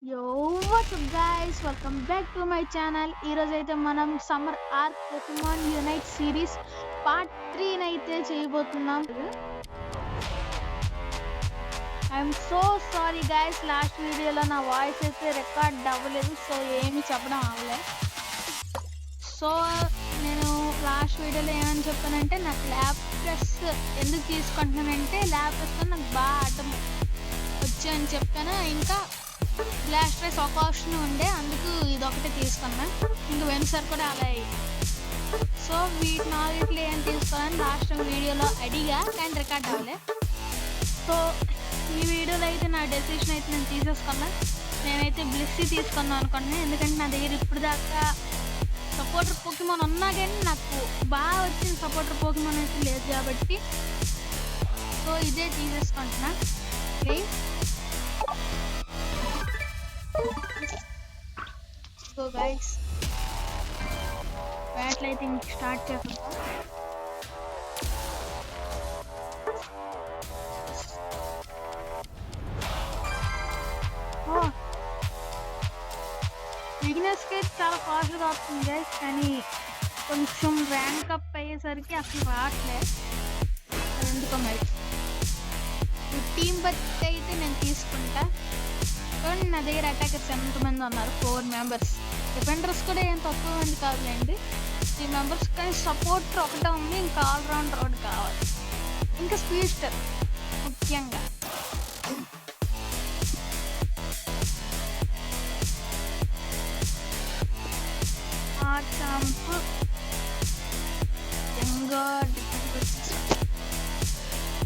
Yo, what's up guys? Welcome back to my channel. ఈ రోజు అయితే మనం summer arc Pokemon unite series part 3 అయితే చేయబోతున్నాం. I'm so sorry guys, last వీడియోలో నా వాయిస్ అయితే రికార్డ్ అవ్వలేదు, సో ఏమి చెప్పడం అవ్వలేదు. సో నేను లాస్ట్ వీడియోలో ఏమని చెప్పానంటే నాకు ల్యాబ్ ప్రెస్ ఎందుకు తీసుకుంటున్నానంటే ల్యాబ్ ప్రెస్లో నాకు బాగా ఆటం వచ్చాయని చెప్పాను. ఇంకా బ్లాస్ట్ రైస్ ఒక ఆప్షన్ ఉండే, అందుకు ఇదొకటి తీసుకున్నా. ఇంక వెనుసారి కూడా అలా అయ్యి. సో వీటి నాలుగిట్లో ఏం తీసుకోవాలని లాస్ట్ వీడియోలో అడిగా, కానీ రికార్డ్ అవ్వలే. సో ఈ వీడియోలో అయితే నా డెసిషన్ అయితే నేను తీసేసుకున్నా. నేనైతే బ్లిస్సీ తీసుకున్నాను అనుకున్నాను, ఎందుకంటే నా దగ్గర ఇప్పుడు దాకా సపోర్టర్ పోకెమాన్ ఉన్నా కానీ నాకు బాగా వచ్చిన సపోర్టర్ పోకెమాన్ అయితే లేదు కాబట్టి సో ఇదే తీసేసుకుంటున్నా. ఓకే, సో గైస్ బ్యాటిల్ అయితే ఇంక స్టార్ట్ చేద్దాం. బిగినర్స్కి అయితే చాలా ఫాస్ట్గా వస్తుంది గైస్, కానీ కొంచెం ర్యాంక్ అప్ అయ్యేసరికి అసలు రావట్లేదు ఎందుకో. మరి టీం బట్టి అయితే నేను తీసుకుంటా. చూడండి నా దగ్గర అటాకర్స్ ఎంతమంది ఉన్నారు, 4 మెంబర్స్. డిఫెండర్స్ కూడా ఏం తక్కువ మంది కాదులేండి, 3 మెంబర్స్. కానీ సపోర్టర్ ఒకటే ఉంది, ఇంకా ఆల్రౌండర్ ఒకటి కావాలి, ఇంకా స్పీడ్స్టర్ ముఖ్యంగా.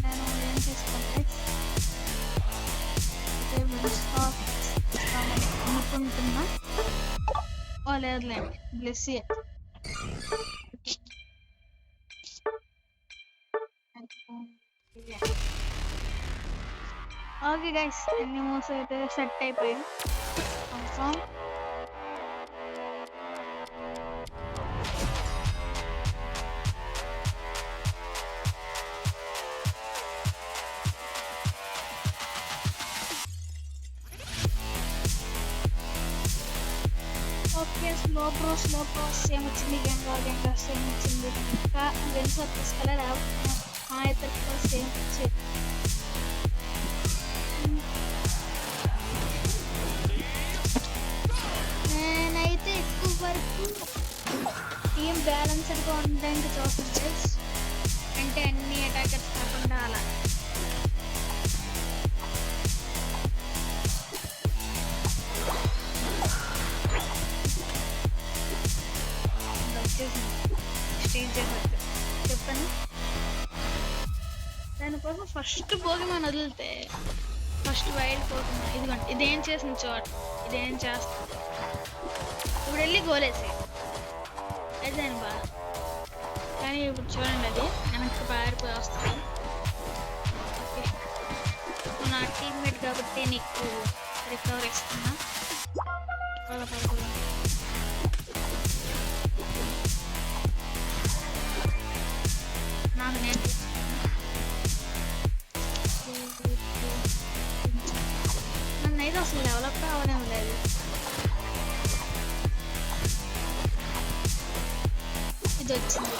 నేను ఏం తీసుకుంటే అనుకుంటున్నా. ఓ లేదులేండి, బ్లెస్సీ. ఓకే గైస్, అన్ని మూవ్స్ అయితే సెట్ అయిపోయాయి. Confirm. Okay, slow pro same వచ్చింది. గంగా సేమ్ వచ్చింది. ఇంకా వెన్సర్ తీసుకెళ్ళాలి, మా ఇద్దరు కూడా సేమ్ వచ్చేది. నేనైతే ఎక్కువ వరకు టీం బ్యాలెన్స్డ్గా ఉండడానికి చూస్తాను గైస్, అంటే అన్ని అటాకర్స్ కాకుండా అలా. చెప్పాను దానికోసం ఫస్ట్ పోకెమాన్ వదిలితే ఫస్ట్ వైల్డ్ పోకెమాన్ ఇదిగోండి. ఇదేం చేసిన చోట ఇదేం చేస్తా, ఇప్పుడు వెళ్ళి గోలేసి అదేని బాగా. కానీ ఇప్పుడు చూడండి, అది వెనక్కి పారిపోయి వస్తుంది. ఓకే, నా టీమ్మేట్ కాబట్టి నీకు రికవర్ ఇస్తున్నా. నాకు నేను నన్నైతే అసలు డెవలప్ అవ్వడం లేదు. ఇది వచ్చింది.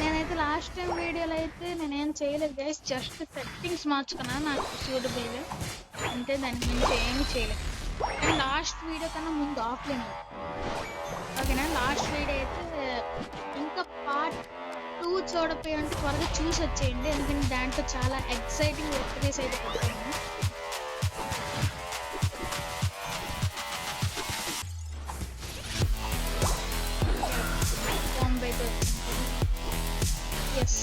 నేనైతే లాస్ట్ టైం వీడియోలో అయితే నేనేం చేయలేదు గైస్, జస్ట్ సెట్టింగ్స్ మార్చుకున్నా నాకు సూటబుల్, అంటే దానికి మించి ఏమి చేయలేదు. అండ్ లాస్ట్ వీడియో కన్నా ముందు ఆఫ్లైన్. ఓకేనా, లాస్ట్ వీడియో అయితే ఇంకా పార్ట్ 2 చూడపోయాలంటే త్వరగా చూసి వచ్చేయండి, ఎందుకంటే దాంట్లో చాలా ఎక్సైటింగ్ వెక్టరీస్ అయితే పెట్టాను. ఎస్,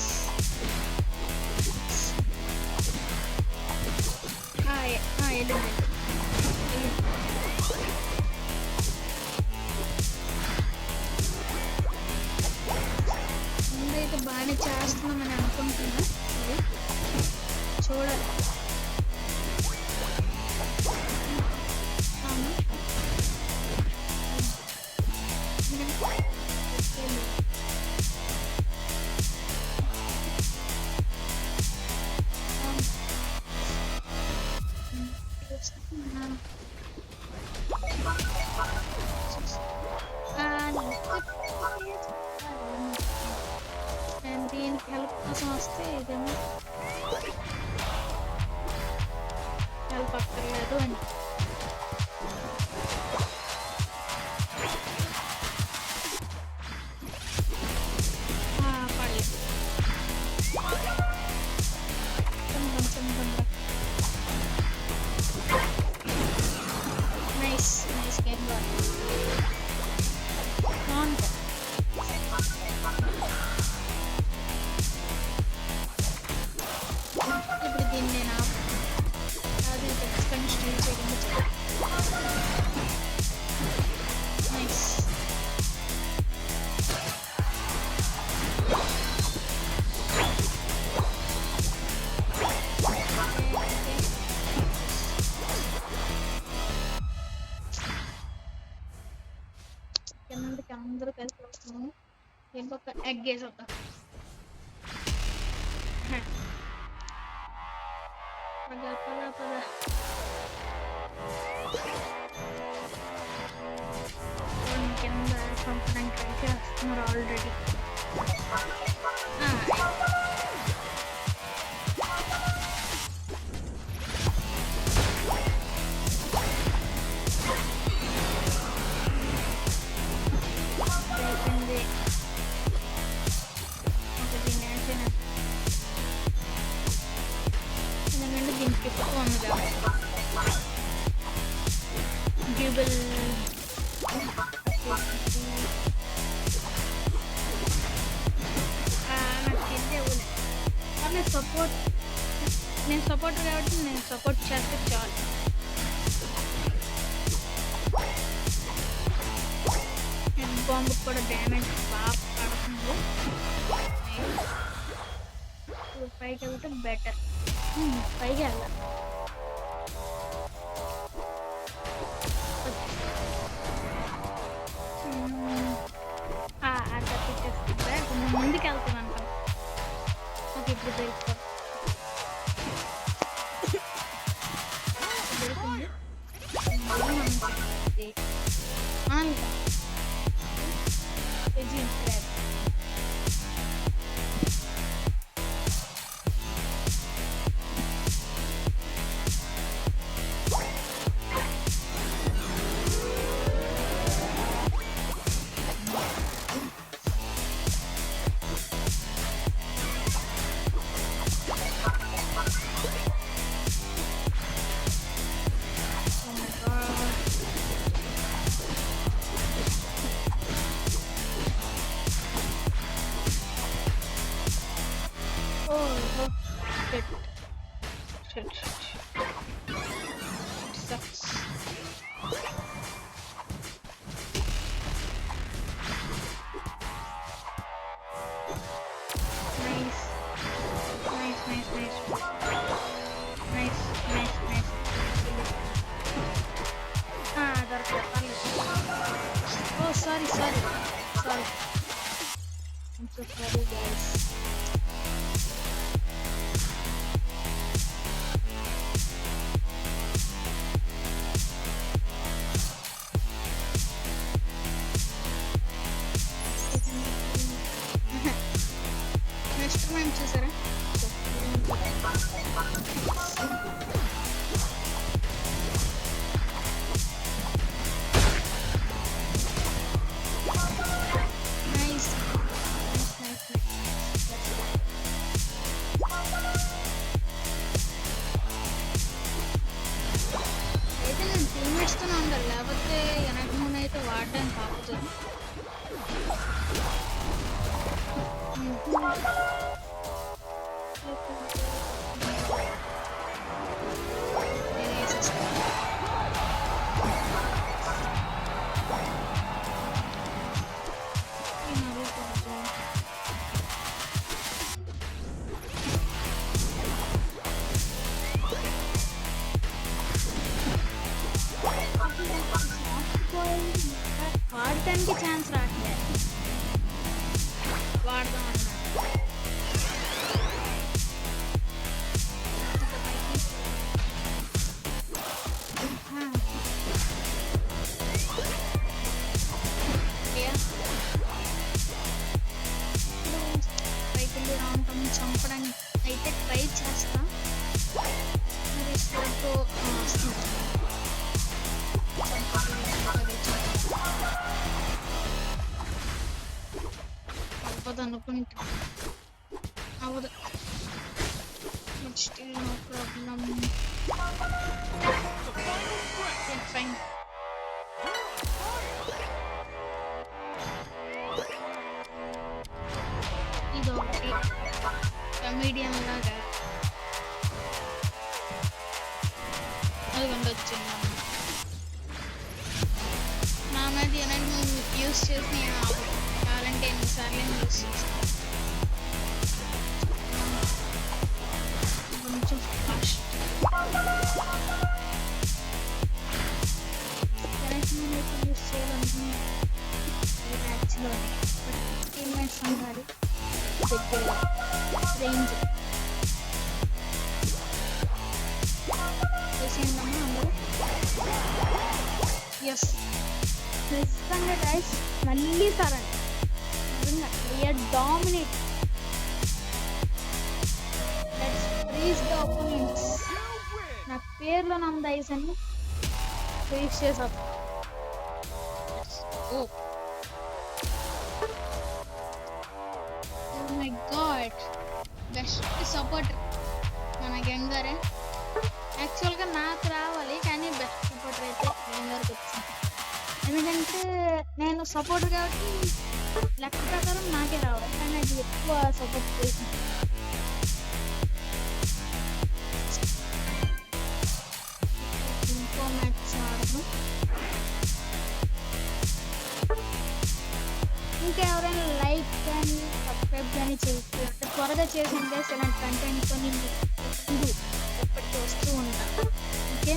వెళ్ళింది. ముందైతే బాగానే చేస్తున్నామని అనుకుంటున్నా. ఇదేమో హెల్ప్ అక్కర్లేదు అని పడలేదు కొంచెం నైస్ నైస్ గేమ్ బాగుంటుంది. ఇప్పుడు దీన్ని నేను అది ఖచ్చితంగా స్టీల్ చేయకుండా చేయాలి. నైస్ కిందకి అందరూ కలిసి వస్తున్నాము. ఇంకొక ఎగ్ వేసి వద్దాం. పద పద పద కింద చంపడానికి ట్రై చేస్తున్నారు ఆల్రెడీ. అయిపోయింది. ఇంకా దీన్ని అయిపోయినా ఎందుకంటే దీనికి ఎక్కువ ఉంది కాబట్టి డ్యూబుల్ నాకు తెలిసే నేను సపోర్ట్ కాబట్టి నేను సపోర్ట్ చేస్తే చాలు. బాంబు కూడా డ్యామేజ్ బాగా పడుతుంది. పైకి వెళ్తే బెటర్. పైకి వెళ్ళాలి. అట్లా తెచ్చేస్తుందా కొంచెం ముందుకు వెళ్తున్నాను కదా. ఓకే ఇప్పుడు దొరుకుతుంది. Sorry. I'm so sorry, guys. Next time చూసారా టీమ్మేట్స్తోనే ఉండాలి, లేకపోతే వెనక ముందు అయితే వాడడానికి ఆపుతుంది. వాడటానికి ఛాన్స్ రావట్లేదు. వాడదాం పైకి రావటం చంపడానికి Still no problem. Yeah, fine. ఇది ఒకటి మీడియం లాగా అదిగోండి వచ్చింది నా మీద ఏమైనా యూస్ చేసి నేను కావాలంటే ఎన్నిసార్లు యూస్ చేస్తాను కొంచెం ఫాస్ట్ యూస్ చేయాలనుకున్నాను యాక్చువల్గా టీమ్మేట్స్ ఉండాలి దగ్గర రేంజ్ చేసిందమ్మా అందరూ ఎస్ ఖచ్చితంగా గైస్ మళ్ళీ సరండి నిజంగా clear dominate let's freeze the opponents నా పేర్లో నమ్మ ఐస్ అని ఫ్రీజ్ చేసాం oh my god best supporter మన గంగారే యాక్చువల్గా నాకు రావాలి కానీ బెస్ట్ సపోర్టర్ అయితే గంగారికి వచ్చింది ఎందుకంటే నేను సపోర్టర్ కాబట్టి లెక్క ప్రకారం నాకే రావాలి కానీ అది ఎక్కువ సపోర్ట్ చేసింది ఇంకో మ్యాచ్ ఆడము ఇంకా ఎవరైనా లైక్ కానీ సబ్స్క్రైబ్ కానీ చేస్తే త్వరగా చేసిందే ఇలాంటి కంటెంట్తో నేను ఎప్పటికీ వస్తూ ఉంటాను ఓకే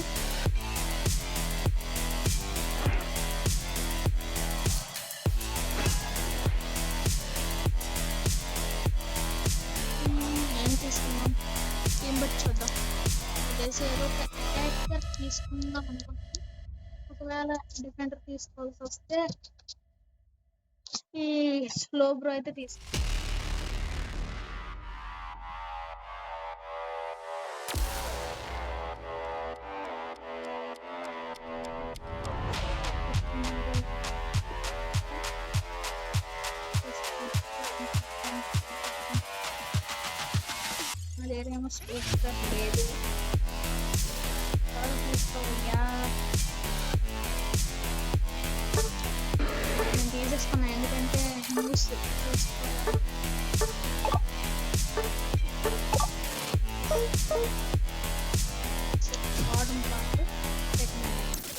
ఏం తీసుకున్నాం ఏం బట్టి చూద్దాం తెలిసి ఏదో ఒక అటాకర్ తీసుకుందాం అనుకుంటున్నాం ఒకవేళ డిఫెండర్ తీసుకోవాల్సి వస్తే ఈ స్లో బ్రో అయితే తీసుకుంటాం అదేమో స్పీకర్ లేదు తీసుకోవయ్యా నేను తీసేసుకున్నా ఎందుకంటే న్యూస్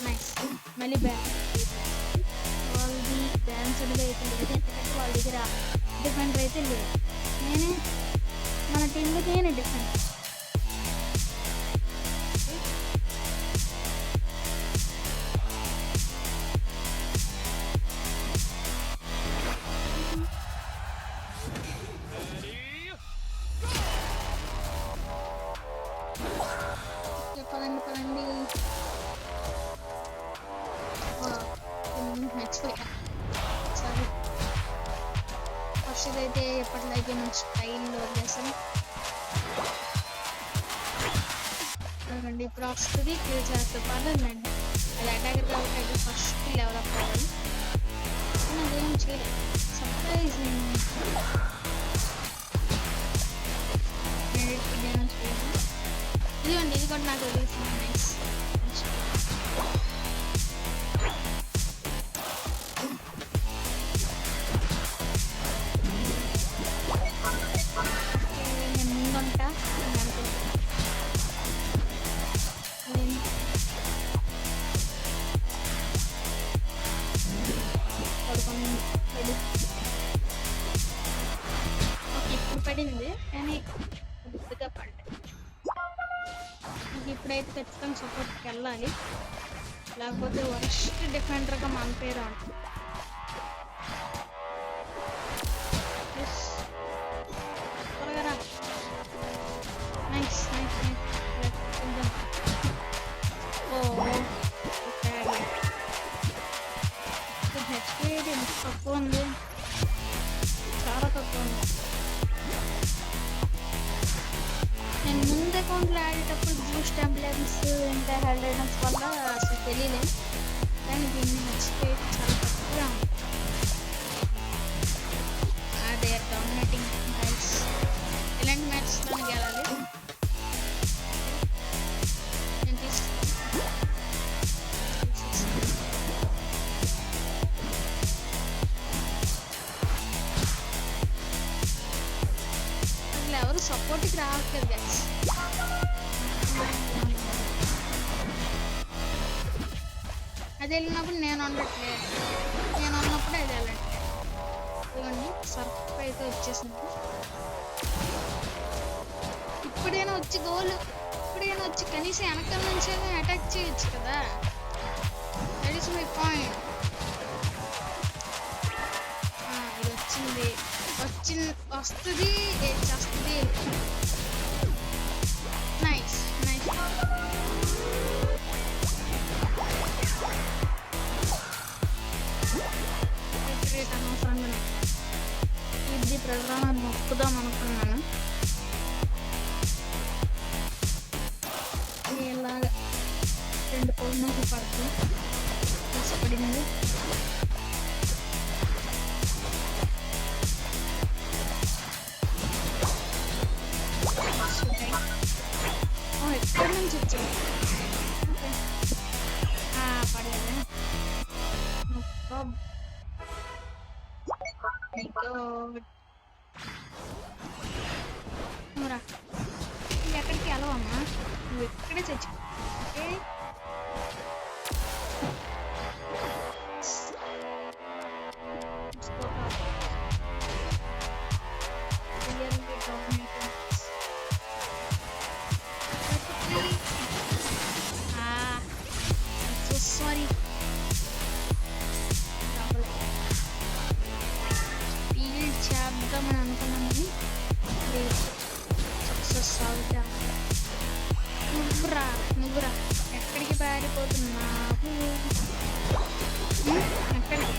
నైస్ మళ్ళీ వాళ్ళది బ్యాన్సర్గా అయితే లేదు ఎందుకంటే వాళ్ళ దగ్గర డిఫెండర్ అయితే లేదు నేనే మన టీంలో నేనే డిఫెండర్ పదండి మర్చిపోయా సరే ఫస్ట్ అయితే ఎప్పటిలాగే మంచి స్టైల్లో వదిలేసాను చూడండి ఇప్పుడు వస్తుంది కిల్ చేస్తే పర్లేదండి అది అటాకర్ కాబట్టి అయితే ఫస్ట్ డెవలప్ అవ్వాలి కానీ అదేం చేయలేదు సర్ప్రైజ్ ఇదిగోండి ఇది కూడా నాకు తెలిసింది నైస్ నేను ముందుంటా ఇప్పుడు పడింది కానీ కొద్దిగా పడ్డాయి ఇప్పుడైతే ఖచ్చితంగా సపోర్ట్కి వెళ్ళాలి లేకపోతే వర్స్ట్ డిఫెండర్గా మన పేరు అంటుంది త్వరగా రా నైస్ నైస్ నైస్ ఓ హెచ్పి తక్కువ ఉంది చాలా తక్కువ ఉంది నేను ముందు అకౌంట్లో ఆడేటప్పుడు బూస్ట్ అంబులెన్స్ ఇంకా హెల్డ్ ఐటమ్స్ వల్ల అసలు తెలియలేదు కానీ దీన్ని మర్చిపోయి చాలా తక్కువగా ఉంది దే ఆర్ డామినేటింగ్ మ్యాచ్ ఇలాంటి మ్యాచ్స్లోనే గెలాలి సపోర్ట్కి రావట్లేదు గైస్. అది వెళ్ళినప్పుడు నేను ఉండట్లేదు, నేను ఉన్నప్పుడు అది వెళ్ళట్లేదు. ఇవన్నీ సర్ఫ్ అయితే వచ్చేసింది. ఇప్పుడైనా వచ్చి గోల్, ఇప్పుడైనా వచ్చి కనీసం వెనకాల నుంచి అటాక్ చేయొచ్చు కదా. That is my point. ఇది వచ్చింది, వస్తుంది, చేస్తుంది. Nice nice. అనవసరంగా ఇది ప్రధాన నొక్కుదాం అనుకున్నాను. ఇలాగా 2 పౌర్ణకు పడుతుంది, పడింది. ఎక్కడి నుంచి వచ్చింది? పడలేదు. నువ్వురా, నువ్వు ఎక్కడికి వెళ్ళవమ్మా, నువ్వు ఎక్కడే చచ్చి. Okay, sorry. స్పీడ్ చేద్దామని అనుకున్నాను కానీ సక్సెస్ అవుతా. నువ్వురా ఎక్కడికి పారిపోతున్నావు? ఎక్కడికి?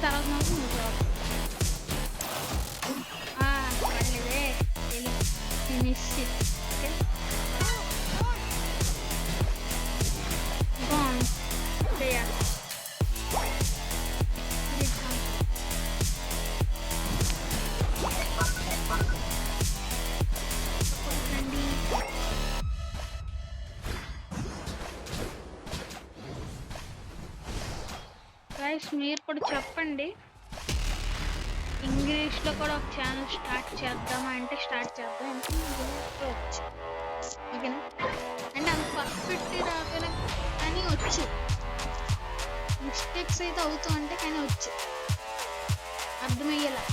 తర్వాత పడలేదే, ఫినిష్. గైస్ మీరు కూడా చెప్పండి, ఇంగ్లీష్లో కూడా ఒక ఛానల్ స్టార్ట్ చేద్దామా అంటే స్టార్ట్ చేద్దాం. ఓకేనా? అంటే అంత పర్ఫెక్ట్ రాకపోయినా కానీ వచ్చు, మిస్టేక్స్ అయితే అవుతూ అంటే కానీ వచ్చు, అర్థమయ్యేలా.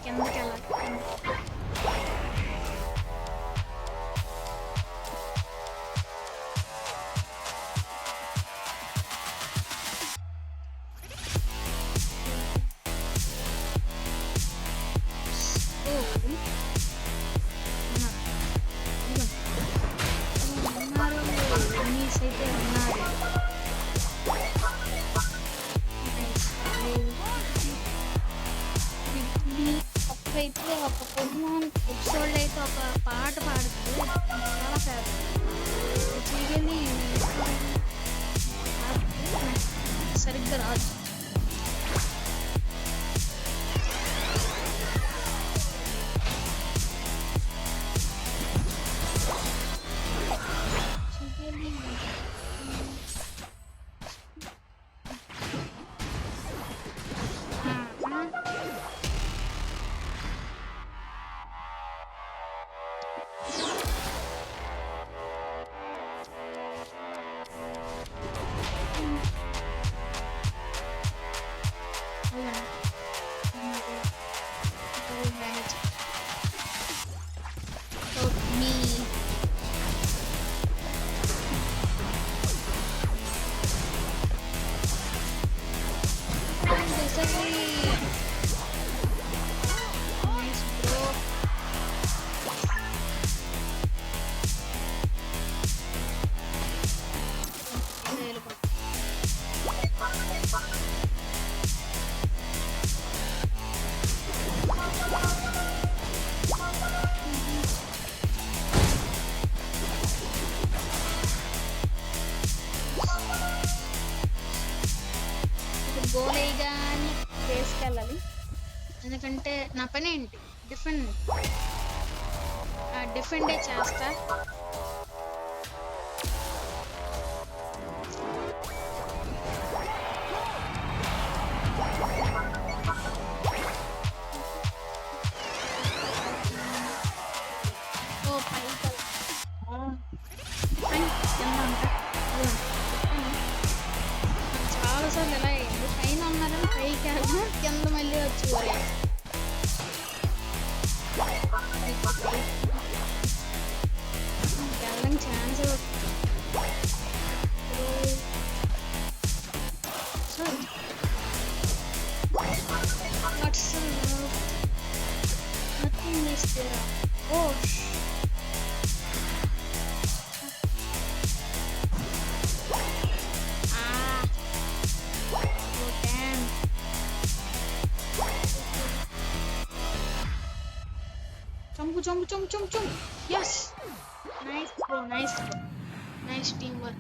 కిందకి వెళ్ళాలి. అయితే ఒక పొగిమాన్ ఎపిసోడ్ అయితే ఒక పాట పాడుతుంది చాలా ఫేవరెట్ చీగలి సరిగ్గా రాదు గోల్ వేయగానే వేసుకెళ్ళాలి ఎందుకంటే నా పని ఏంటి డిఫెండే చేస్తా ఓ పైకి చాలాసార్లు ఎలా అయ్యింది పైన ఉన్నారని పైకి వెళ్ళినా కింద మళ్ళీ వచ్చి వెళ్ళడం chance nothing is there oh Jump. Yes. Nice bro. Nice teamwork.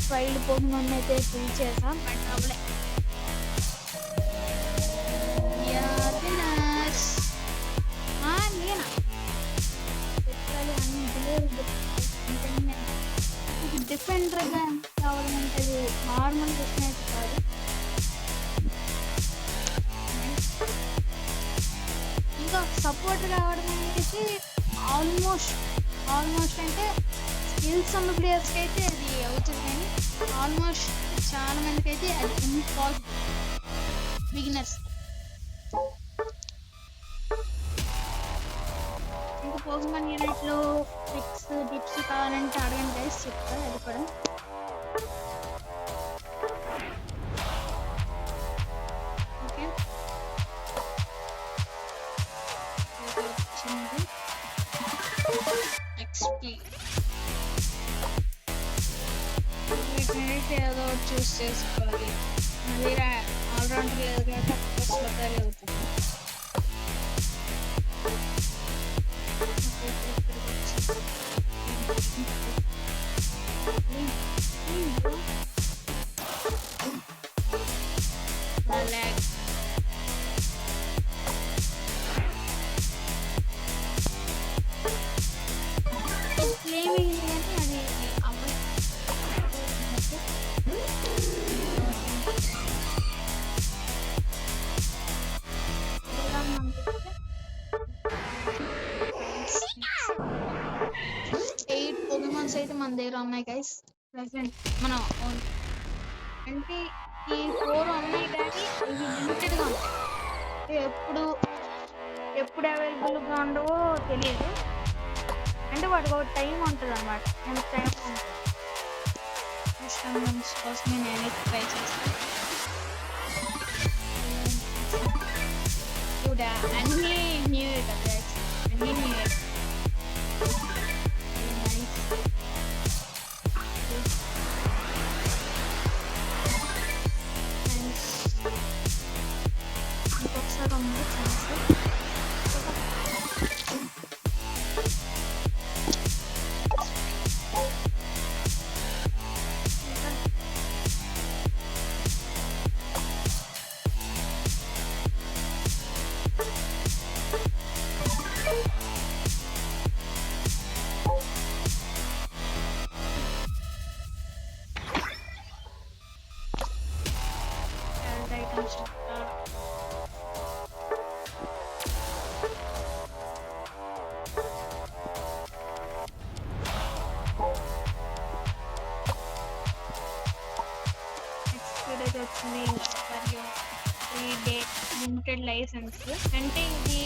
Wild Pokemon అయితే ఫిల్ చేసాం బట్ అవలే నేనా డిఫెండర్గా కావడం అంటే నార్మల్ క్వశ్చన్ అయితే కాదు ఇంకా సపోర్ట్ కావడం అనేది ఆల్మోస్ట్ అంటే స్కిల్స్ ఉన్న ప్లేయర్స్కి అయితే అది అవుతుంది కానీ ఆల్మోస్ట్ చాలా మందికి అయితే అది ఇంపాసిబుల్ బిగినర్స్ ఇంకా పోకిమాన్ యూనిట్లో ట్రిక్స్ టిప్స్ కావాలంటే అడగండి గైస్ చెప్తాను అది కూడా ఓకే ఎక్స్ప్లెయిన్ వీటినైతే ఏదో ఒకటి చూస్ చేసుకోవాలి మళ్ళీ ఆల్రౌండర్ లేదు కాబట్టి ఫస్ట్లో క్యారీ అవుతుంది అయితే మన దగ్గర ఉన్నాయి గైస్ ప్రెసెంట్ మనం అంటే ఈ 4 ఉన్నాయి కానీ ఇవి లిమిటెడ్గా ఉంటాయి ఎప్పుడు అవైలబుల్గా ఉండవో తెలియదు అంటే వాడికి ఒక టైం ఉంటుంది అనమాట. ఎంత టైం ఉంటుంది ఇన్స్టాల్మెంట్స్ కోసమే నేనైతే ట్రై చేస్తాను. కూడా అన్నీ న్యూ ఇయర్ కదా, అన్నీ న్యూ ఇయర్. ఇంకొకసారి ఉంది ఛాన్స్. ఐటమ్స్ ఎక్స్పైర్ వచ్చింది. మరియు 3 డే లిమిటెడ్ లైసెన్స్ అంటే ఇది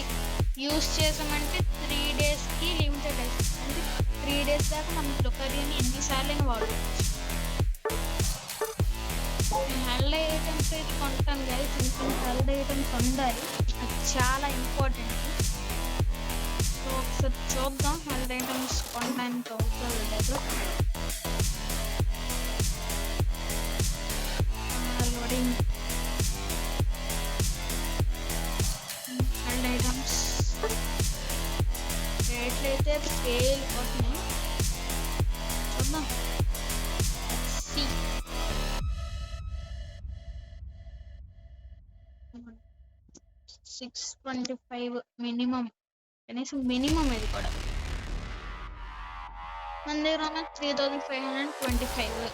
యూస్ చేసామంటే 3 డేస్కి లిమిటెడ్ లైసెన్స్ అంటే 3 డేస్ దాకా మనం లొకరియన్ ఎన్నిసార్లు వాడుకోవచ్చు. హెల్డ్ ఐటమ్స్ అయితే కొంటాను గైస్, ఇంకొన్ని హెల్డ్ ఐటమ్స్ ఉండాలి, అది చాలా ఇంపార్టెంట్. సో ఒకసారి చూద్దాం హెల్డ్ ఐటమ్స్ కొనడానికి అవుతుంది లేదు. లోడింగ్ హెల్డ్ ఐటమ్స్ రేట్లు అయితే పేలిపోతున్నాయి. చూద్దాం. 625 మినిమం, కనీసం మినిమం ఇది కూడా. మన దగ్గర ఉన్న 3525.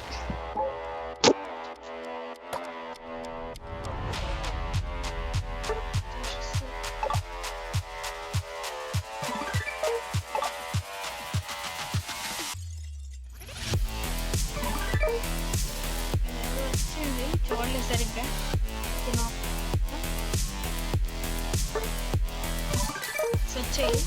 వచ్చింది చూడలేదు సరిగ్గా. వచ్చాయి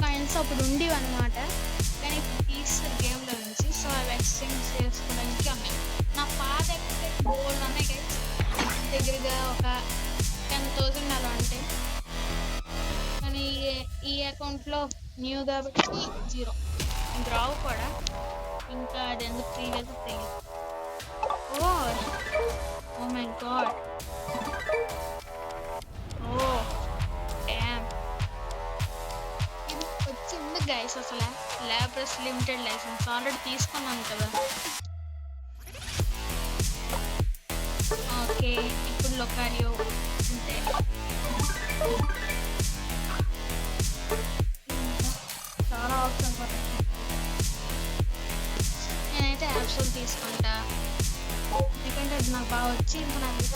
కాయిన్స్ అప్పుడు ఉండేవి అనమాట, కానీ ఇప్పుడు తీస్తారు గేమ్లో నుంచి. సో అవి ఎక్స్చేంజ్ చేసుకోవడానికి ఉన్నాయి. నా పాత గోల్డ్ ఉన్నాయి గైస్, దగ్గరగా ఒక 10,000 అలా ఉంటాయి. కానీ ఈ అకౌంట్లో న్యూ కాబట్టి 0 ఇంక రావు కూడా. ఇంకా అది ఎందుకు తెలియదు తెలియదు. Oh my god, oh damn, ఇది వచ్చింది గైస్. అసలు ల్యాబ్రస్ లిమిటెడ్ లైసెన్స్ ఆల్రెడీ తీసుకున్నాను కదా. ఓకే, ఇప్పుడు లొకారియో అంటే చాలా ఆప్షన్ పడుతుంది. నేనైతే యాప్సోల్ తీసుకుంటా, ఎందుకంటే అది నాకు బాగా వచ్చి ఇంకా నా మీద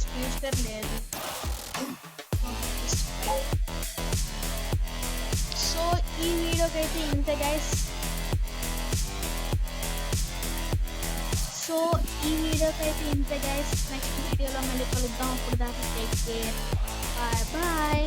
ఫ్యూచర్ లేదు. సో ఈ వీడియోకి అయితే ఇంతే గైస్. నెక్స్ట్ వీడియోలో మళ్ళీ కలుద్దాం. అప్పుడు దాకా టేక్ కేర్, బాయ్ బాయ్.